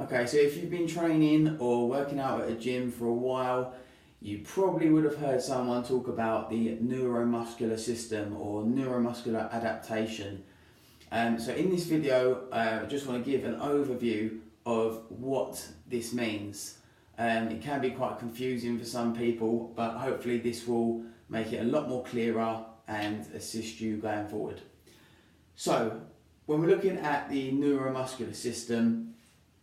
Okay, so if you've been training or working out at a gym for a while, you probably would have heard someone talk about the neuromuscular system or neuromuscular adaptation. So in this video, I just want to give an overview of what this means. It can be quite confusing for some people, but hopefully this will make it a lot more clearer and assist you going forward. So when we're looking at the neuromuscular system,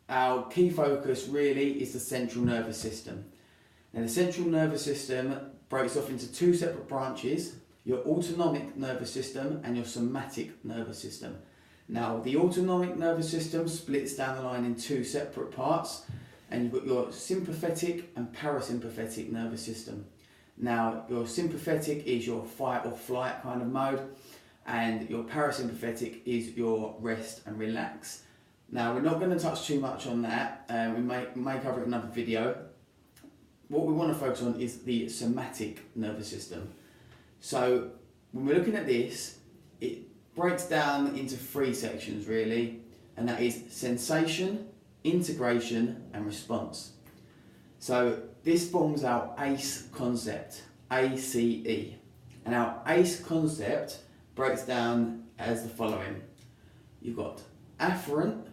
our key focus really is the central nervous system. Now the central nervous system breaks off into two separate branches, your autonomic nervous system and your somatic nervous system. Now the autonomic nervous system splits down the line in two separate parts, and you've got your sympathetic and parasympathetic nervous system. Now your sympathetic is your fight or flight kind of mode, and your parasympathetic is your rest and relax. Now we're not going to touch too much on that, we may cover it in another video. What we want to focus on is the somatic nervous system. So when we're looking at this, it breaks down into three sections really, and that is sensation, integration and response. So this forms our ACE concept, ACE. And our ACE concept breaks down as the following. You've got afferent,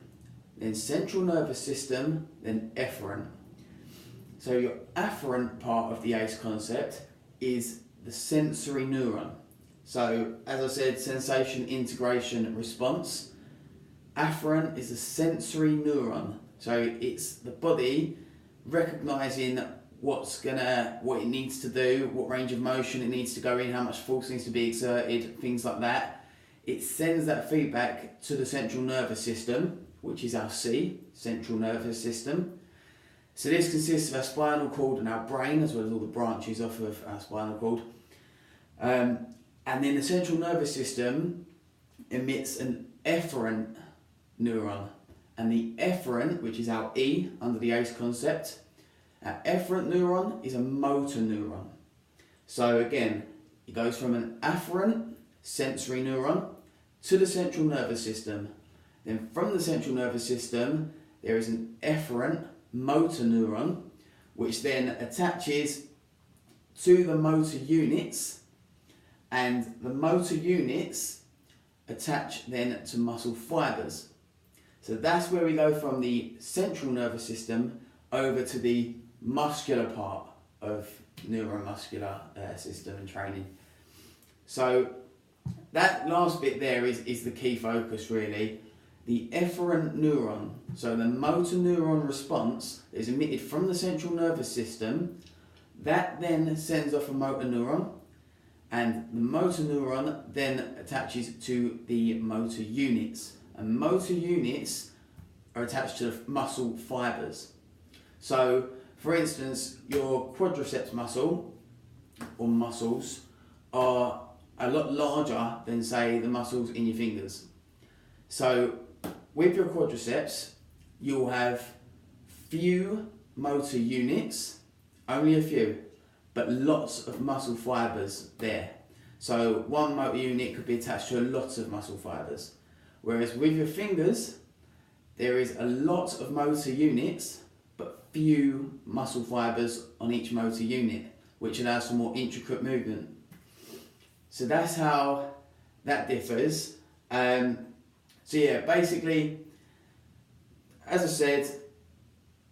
then central nervous system, then efferent. So your afferent part of the ACE concept is the sensory neuron. So as I said, sensation, integration, response. Afferent is the sensory neuron. So it's the body recognizing what it needs to do, what range of motion it needs to go in, how much force needs to be exerted, things like that. It sends that feedback to the central nervous system, which is our C, central nervous system. So this consists of our spinal cord and our brain, as well as all the branches off of our spinal cord. And then the central nervous system emits an efferent neuron. And the efferent, which is our E under the ACE concept, our efferent neuron is a motor neuron. So again, it goes from an afferent sensory neuron to the central nervous system. Then from the central nervous system, there is an efferent motor neuron, which then attaches to the motor units, and the motor units attach then to muscle fibers. So that's where we go from the central nervous system over to the muscular part of neuromuscular system and training. So that last bit there is the key focus really. The efferent neuron, so the motor neuron response is emitted from the central nervous system, that then sends off a motor neuron, and the motor neuron then attaches to the motor units, and motor units are attached to the muscle fibers. So for instance, your quadriceps muscle or muscles are a lot larger than say the muscles in your fingers. So with your quadriceps, you'll have few motor units, only a few, but lots of muscle fibers there. So one motor unit could be attached to lots of muscle fibers. Whereas with your fingers, there is a lot of motor units, but few muscle fibers on each motor unit, which allows for more intricate movement. So that's how that differs. So yeah, basically, as I said,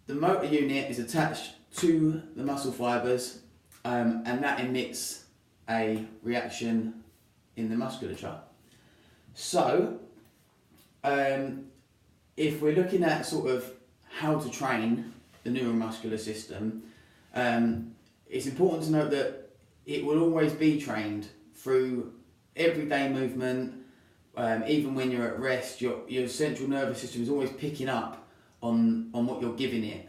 the motor unit is attached to the muscle fibers, and that emits a reaction in the musculature. So, if we're looking at sort of how to train the neuromuscular system, it's important to note that it will always be trained through everyday movement. Even when you're at rest, your central nervous system is always picking up on what you're giving it.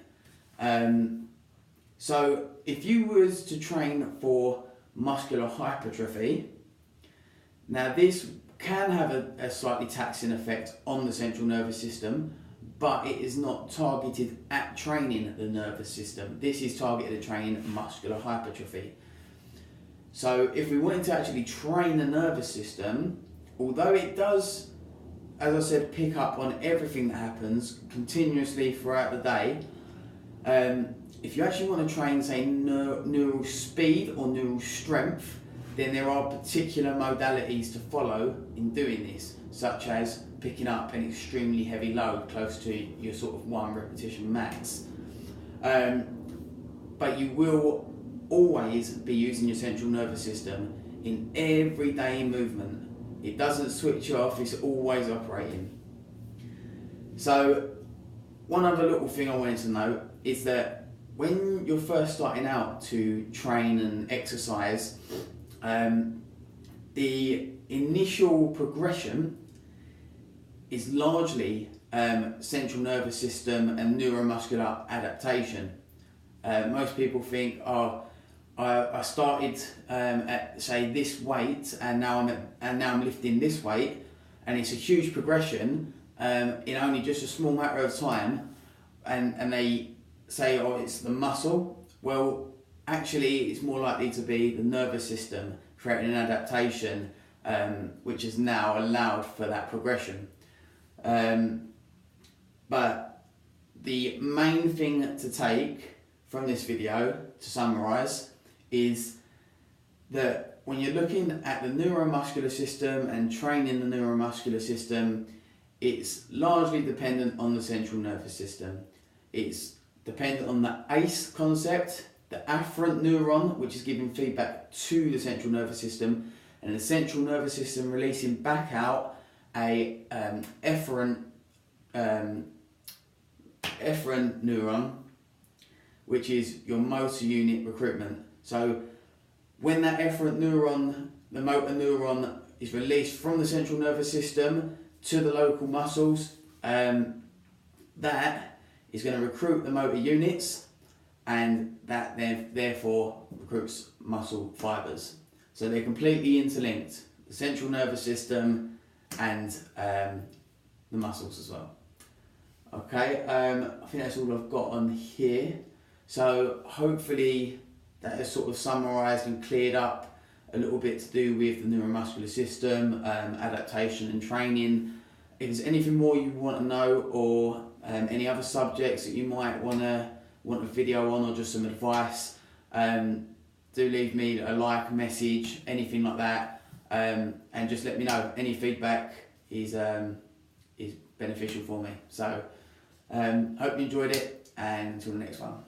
So if you was to train for muscular hypertrophy, now this can have a slightly taxing effect on the central nervous system, but it is not targeted at training the nervous system. This is targeted at training muscular hypertrophy. So if we wanted to actually train the nervous system, although it does as I said, pick up on everything that happens continuously throughout the day. If you actually want to train, say, neural speed or neural strength, then there are particular modalities to follow in doing this, such as picking up an extremely heavy load close to your sort of 1 repetition max. But you will always be using your central nervous system in everyday movement. It doesn't switch off, it's always operating. So one other little thing I wanted to note is that when you're first starting out to train and exercise, the initial progression is largely central nervous system and neuromuscular adaptation. Most people think, I started at, say, this weight, and now I'm lifting this weight, and it's a huge progression in only just a small matter of time, and they say, it's the muscle. Well, actually, it's more likely to be the nervous system creating an adaptation, which has now allowed for that progression. But the main thing to take from this video, to summarise, is that when you're looking at the neuromuscular system and training the neuromuscular system, it's largely dependent on the central nervous system. It's dependent on the ACE concept, the afferent neuron, which is giving feedback to the central nervous system, and the central nervous system releasing back out a efferent neuron, which is your motor unit recruitment. So when that efferent neuron, the motor neuron, is released from the central nervous system to the local muscles, that is going to recruit the motor units, and that then therefore recruits muscle fibres. So they're completely interlinked, the central nervous system and the muscles as well. Okay, I think that's all I've got on here. So hopefully that has sort of summarised and cleared up a little bit to do with the neuromuscular system, adaptation and training. If there's anything more you want to know, or any other subjects that you might want a video on, or just some advice, do leave me a like, message, anything like that, and just let me know. Any feedback is beneficial for me. So hope you enjoyed it, and until the next one.